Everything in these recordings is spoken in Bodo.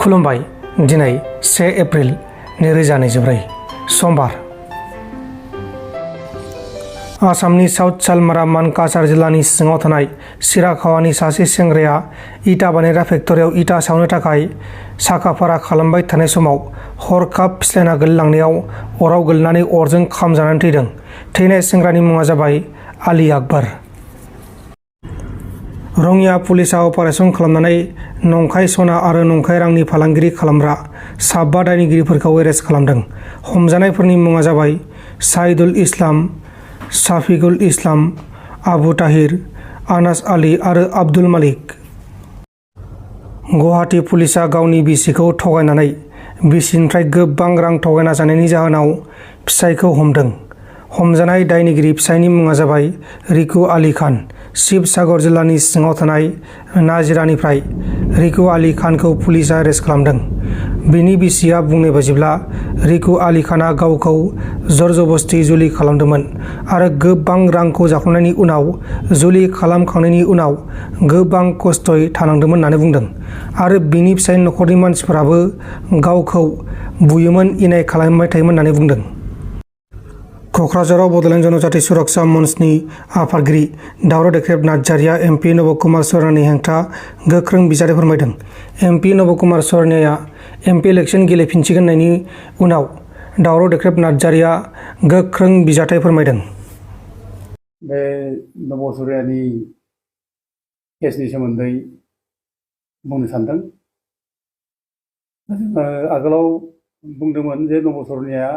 खुलुमबाय। दिनै 1 एप्रिल 2024 समबार। आसामनि साउथ सालमारा मानकासार जिल्लानि सिङाव थानाय सिराखावानि सासे सेंग्राया इटा बानायग्रा फेक्टरियाव इटा सावनो थाखाय साखा-फारा खालामबाय थानाय समाव हरखाब फिस्लायना गोलैलांनायाव अराव गोलैनानै अरजों खामजानानै थैदों। थैनाय सेंग्रानि मुङा जाबाय आली आकबर। रङिया पुलिसआ अपारेसन खालामनानै नंखाय सना आरो नंखाय रांनि फालांगिरि खालामग्रा 7 दायनिगिरिफोरखौ एरेस्ट खालामदों। हमजानायफोरनि मुङा जाबाय साइदुल इस्लाम, साफिकुल इस्लाम, आबु ताहिर, आनास आली आरो आब्दुल मालिक। गुवाहाटी पुलिसआ गावनि बिसिखौ थगायनानै बिसिनिफ्राय गोबां रां थगायना जानायनि जाहोनाव फिसायखौ हमदों। हमजानाय दायनिगिरि फिसायनि मुङा जाबाय रिकु आली खान। शिबसागर जिल्लानि सिङाव थानाय नाजिरानिफ्राय रिकु आली खानखौ पुलिसआ एरेस्ट खालामदों। बिनि बिसिया बुंनाय बायदिब्ला रिकु आली खानआ गावखौ जरजबस्ति जुलि खालामदोंमोन आरो गोबां रांखौ जाखांनायनि उनाव जुलि खालामखांनायनि उनाव गोबां खस्थ'यै थानांदोंमोन होननानै बुंदों आरो बिनि फिसायनि नखरनि मानसिफोराबो गावखौ बुयोमोन, इनाय खालामबाय थायोमोन होननानै बुंदों। क'क्राझाराव बड'लेण्ड जनजाति सुरक्षा मन्चनि आफादगिरि दावराव देख्रेब नार्जारिया एमपि नबकुमार सरनानि हेंथा गोख्रों बिजाथि फोरमायदों। एमपि नबकुमार सरनाया एमपि इलेक्सन गेलेफिनसिगोननायनि उनाव दावराव देख्रेब नार्जारिया गोख्रों बिजाथि फोरमायदों। बे नब सरनानि केसनि सोमोन्दै बुंनो सानदों। आगोलाव बुंदोंमोन जे नब सरनाया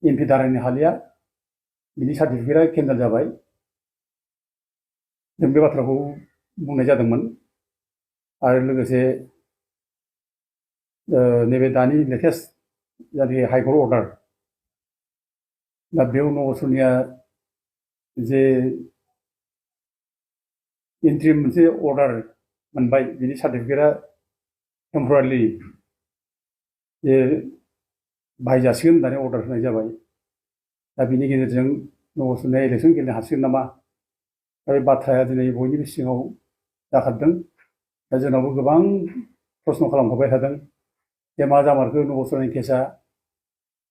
एमपि दारायनो हालिया, बिनि सार्टिफिकेटआ केन्सेल जाबाय। जों बे बाथ्राखौ बुंनाय जादोंमोन आरो लोगोसे नैबे दानि लेटेस्ट जायनाखि हाइकर्ट अर्डार, दा बेयाव नब सरनाया जे इन्ट्रिम मोनसे अर्डार मोनबाय, बिनि सार्टिफिकेटआ टेम्परारिलि जे बाहायजासिगोन होननानै अर्डार होनाय जाबाय। दा बिनि गेजेरजों नब सरनाया इलेक्सन गेलेनो हासिगोन नामा, दा बे बाथ्राया दिनै बयनिबो सिगाङाव जाखारदों। दा जोंनावबो गोबां प्रश्न खालामहरबाय थादों जे मा जामारखो नब सरनानि केसआ,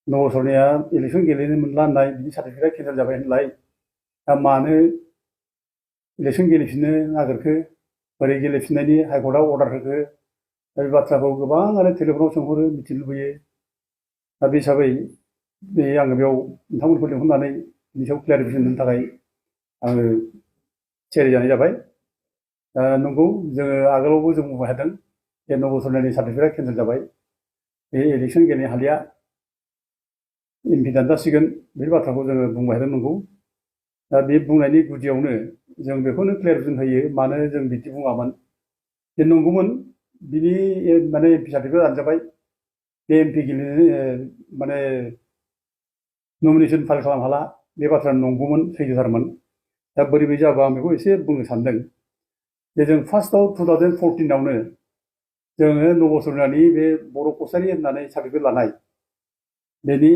नब सरनाया इलेक्सन गेलेनो मोनला होननाय, बिनि सार्टिफिकेटआ केन्सेल जाबाय होनलाय, दा मानो इलेक्सन गेलेफिननो नागिरखो, बोरै गेलेफिननायनि हाइकर्टआ अर्डार होखो, दा बे बाथ्राखौ गोबाङानो टेलिफनाव सोंहरो, मिथिनो लुबैयो। दा बे हिसाबै आङो बेयाव नोंथांमोनखौ लिंहरनानै बिनि सायाव क्लियारिफिकेसन होनो थाखाय आङो थियारि जानाय जाबाय। दा नंगौ, जोङो आगोलावबो जों बुंबाय थादों जे नब सरनानि सार्टिफिकेटआ केन्सेल जाबाय, बे इलेक्सन गेलेनो हालिया, एमपि दानजासिगोन, बे बाथ्राखौ जोङो बुंबाय थादों। नंगौ, दा बे बुंनायनि गुदियावनो जों बेखौनो क्लियारिफिकेसन होयो, मानो जों बिदि बुङामोन। जे नंगौमोन, बिनि माने एमपि सार्टिफिकेटआ दानजाबाय, बे एमपि गेलेनो माने नमिनेसन फाइल खालामनो हाला, बे बाथ्राया नंगौमोन, सैथोथारमोन। दा बोरै जाबा आं बेखौ एसे बुंनो सानदों जे जों फार्स्टआव 2014आवनो जोङो नब सरनानि बे बर' कसारि होननानै सार्टिफिकेट लानाय, बेनि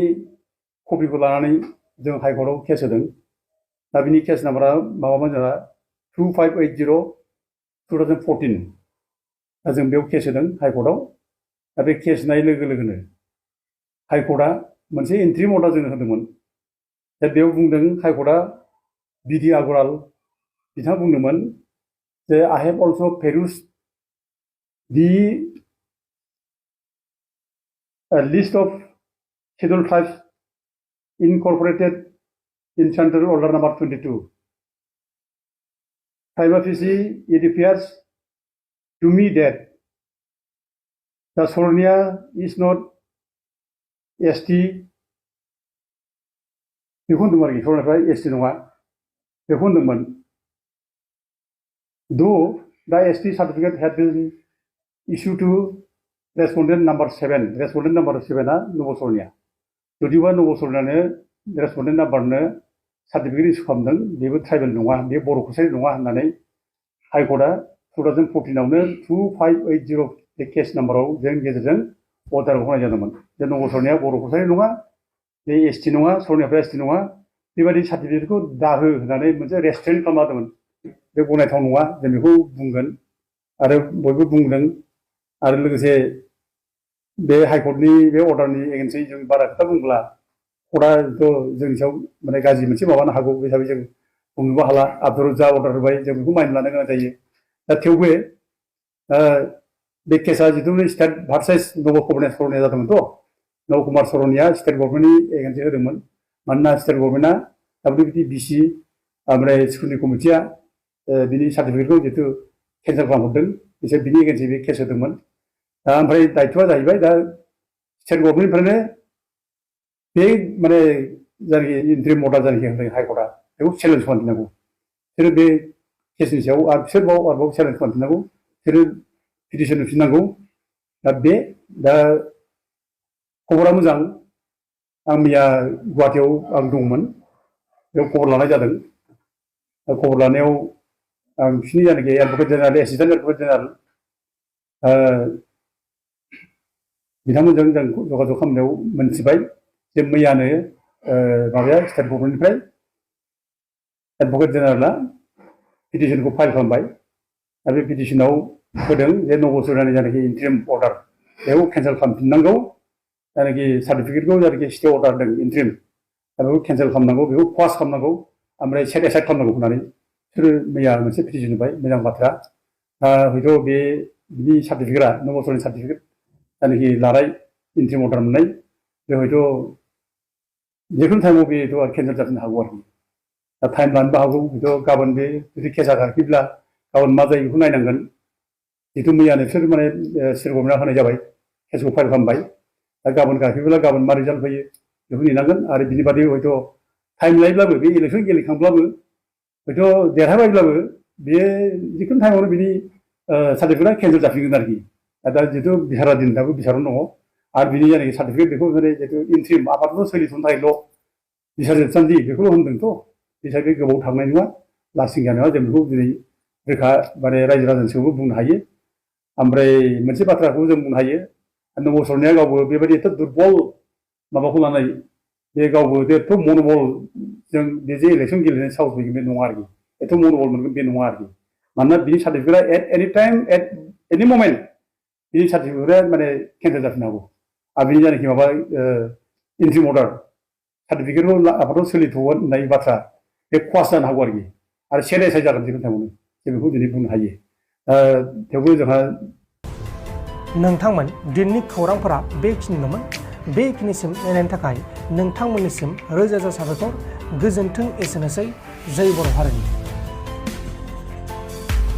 कपिखौ लानानै जों हाइकर्टआव केस होदों। दा बिनि केस नाम्बारा माबामोन जोंहा 2580/2014। दा जों बेयाव केस होदों हाइकर्टआव। दा बे केस होनाय लोगो लोगोनो हाइकर्टआ मोनसे इन्ट्रिम अर्डार जोंनो होदोंमोन। दा बेयाव बुंदों हाइकर्टआ, बिधि आगरवाल बिथाङा बुंदोंमोन जे I have also perused the list of scheduled tribes incorporated in Central Order number 22. Prima facie, it appears to me that the Sornia is not ST. बेखौ होनदोंमोन आरोखि, सरनाफ्रा ST नङा, बेखौ होनदोंमोन। Though the ST certificate had been issued to respondent number 7, respondent number 7आ नब सरनिया, जुदिबा नब सरनानो रेसपन्डेन्ट नाम्बारनो सार्टिफिकेट इस्यु खालामदों, बेबो ट्राइबेल नङा, बे बर' कसारि नङा होननानै हाइकर्टआ 2014आवनो 2580 बे केस नाम्बाराव जों गेजेरजों अर्डारखौ होनाय जादोंमोन। जे नब सरनाया बर' कसारि नङा, बे ST नङा, सरनाफ्रा ST नङा, बेबायदि सार्टिफिकेटखौ दाहो होननानै मोनसे रेस्ट्रिक्ट खालामना होदोंमोन। बे गनायथाव नङा, जों बेखौ बुंगोन आरो बयबो बुंदों आरो लोगोसे बे हाइकर्टनि बे अर्डारनि एगेन्सै जों बारा खोथा बुंब्ला कर्टआथ' जोंनि सायाव माने गाज्रि मोनसे माबानो हागौ बे हिसाबै जों बुंनोबो हाला आदालत जा अर्डार होबाय जों बेखौ मानिना लानो गोनां जायो दा थेवबो बे केसा जिथु स्टेट भार्सेस नब कुमार सरनिया जादोंमोनथ' नब कुमार सरनिया स्टेट गभर्नमेन्टनि एगेन्सै होदोंमोन मानोना स्टेट गभर्नमेन्टआ बिदि बिसि ओमफ्राय स्कुलनि कमिटिया बिनि सार्टिफिकेटखौ जिथु केन्सेल खालामहरदों बिसोर बिनि एगेन्सै बे केस होदोंमोन दा ओमफ्राय दायथ'आ जाहैबाय दा स्टेट गभर्नमेन्टनिफ्रायनो बे माने जायनाखि इन्ट्रिम अर्डार जायनाखि होदों हाइकर्टआ बेखौ चेलेन्ज खालामफिननांगौ बिसोरो बे केसनि सायाव आरोबाव चेलेन्ज खालामफिननांगौ बिसोरो पिटिसन होफिननांगौ दा खबरा मोजां आं मैया गुवाहाटियाव आं दंमोन बेयाव खबर लानाय जादों खबर लानायाव आं बिसोरनि जायनाखि advocate general assistant advocate general बिथांमोनजों जों जगाजग खालामनायाव मोनथिबाय जे मैयानो माबाया स्टेट गभर्नमेन्टनिफ्राय एडभकेट जेनेरेला पिटिसनखौ फाइल खालामबाय दा बे पिटिसनाव होदों जे नब सरनानि जायनाखि इन्ट्रिम अर्डार बेखौ केन्सेल खालामफिननांगौ जायनाखि सार्टिफिकेटखौ जायनाखि स्टे अर्डार होदों इन्ट्रिम दा बेखौ केन्सेल खालामनांगौ बेखौ क्वास खालामनांगौ ओमफ्राय सेट एसाइड खालामनांगौ होननानै बिसोरो मैया मोनसे पिटिसन होबाय मोजां बाथ्रा हयथ' बिनि सार्टिफिकेटआ नब सरनि सार्टिफिकेट जायनाखि लानाय इन्ट्रिम अर्डार मोननाय बे हयथ' जिखुनु टाइमाव बेथ' केन्सेल जाफिननो हागौ आरोखि दा टाइम लानोबो हागौ हयथ' गाबोन बे जुदि केसा गाखोयोब्ला गाबोन मा जायो बेखौ नायनांगोन जिथु मैयानो बिसोर माने स्टेट गभर्नमेन्टआ होनाय जाबाय केसखौ फाइल खालामबाय दा गाबोन गाखोयोब्ला गाबोन मा रिजाल्ट फैयो बेखौ नेनांगोन आरो बिनि बादै हयथ' टाइम लायोब्लाबो बे इलेक्सन गेलेखांब्लाबो हयथ' देरहाबायब्लाबो बेयो जिखुनु टाइमावनो बिनि सार्टिफिकेटआ केन्सेल जाफिनगोन आरोखि दा जिथु बिसारा दिन दाबो बिसारावनो दङ आरो बिनि जायनाखि सार्टिफिकेट बेखौ माने जिथु इन्ट्रिम आबादल' सोलिथ'नो थाखायल' बिसार जोबसान्दि बेखौल' होनदोंथ' बे हिसाबै गोबाव थांनाय नङा लास्टिं जानाय नङा जों बेखौ दिनै रोखा माने रायजो राजानि सिगाङावबो बुंनो हायो ओमफ्राय मोनसे बाथ्राखौ जों बुंनो हायो नब सरनाया गावबो बेबायदि एथ' दुरबल माबाखौ लानाय बे गावबो एथ' मन'बल जों बे जे इलेक्सन गेलेनाय साहस फैगोन बे नङा आरोखि एथ' मन'बल मोनगोन बे नङा आरोखि मानोना बिनि सार्टिफिकेटआ एट एनि टाइम एट एनि ममेन्ट बिनि सार्टिफिकेटआ माने केन्सेल जाफिननो हागौ आरो बिनि जायनाखि माबा इन्ट्रिम अर्डार सार्टिफिकेटखौ आफादाव सोलिथ'गोन होननाय बाथ्रा बे क्वास जानो हागौ आरोखि आरो सेट एसाइड जागोन जिखुनु टाइमावनो जों बेखौ दिनै बुंनो हायो थेवबो जोंहा नोंथांमोन दिनैनि खौरांफोरा बेखिनिल'मोन बेखिनिसिम नायनायनि थाखाय नोंथांमोननिसिम रोजा रोजा साबायखर गोजोन्थों एसेनोसै जै बर' हारिनि